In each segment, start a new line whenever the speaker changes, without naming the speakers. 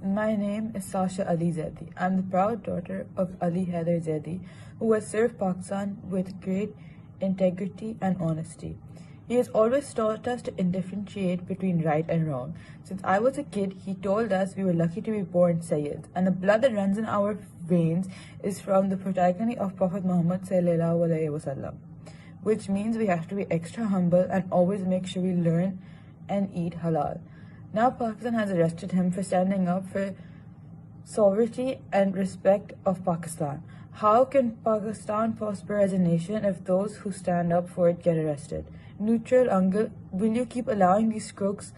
My name is Ali Zaidi. I'm the proud daughter of Ali Zaidi, who has served Pakistan with great integrity and honesty. He has always taught us to differentiate between right and wrong. Since I was a kid, he told us we were lucky to be born Sayyids, and the blood that runs in our veins is from the progeny of Prophet Muhammad sallallahu alaihi wasallam, which means we have to be extra humble and always make sure we learn and eat halal. Now Pakistan has arrested him for standing up for sovereignty and respect of Pakistan. How can Pakistan prosper as a nation if those who stand up for it get arrested? Neutral uncle, will you keep allowing these crooks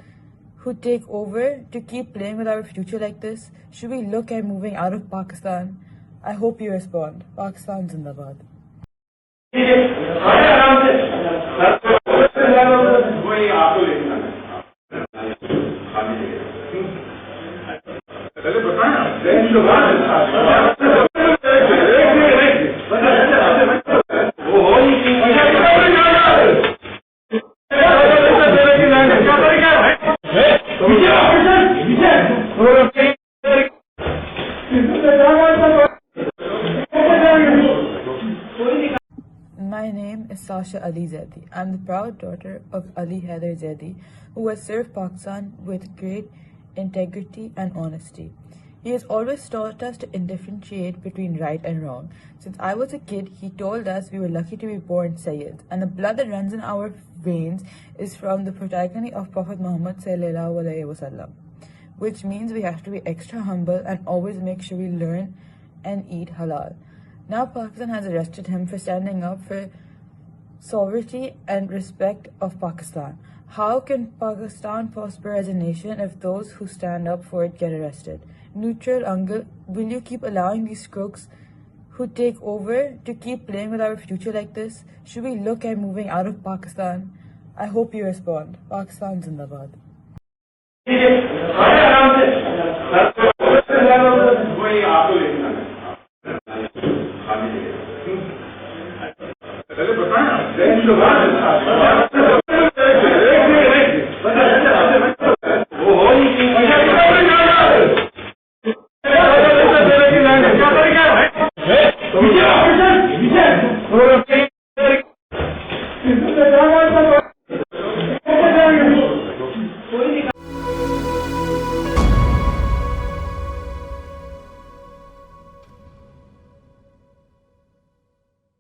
who take over to keep playing with our future like this? Should we look at moving out of Pakistan? I hope you respond. Pakistan Zindabad. My name is Ali Zaidi. I'm the proud daughter of Ali Zaidi, who has served Pakistan with great integrity and honesty. He has always taught us to differentiate between right and wrong. Since I was a kid, he told us we were lucky to be born Sayyids, and the blood that runs in our veins is from the progeny of Prophet Muhammad sallallahu alaihi wasallam, which means we have to be extra humble and always make sure we learn and eat halal. Now Pakistan has arrested him for standing up for sovereignty and respect of Pakistan. How can Pakistan prosper as a nation if those who stand up for it get arrested? Neutral uncle, will you keep allowing these crooks who take over to keep playing with our future like this? Should we look at moving out of Pakistan? I hope you respond. Pakistan Zindabad.
Bitte!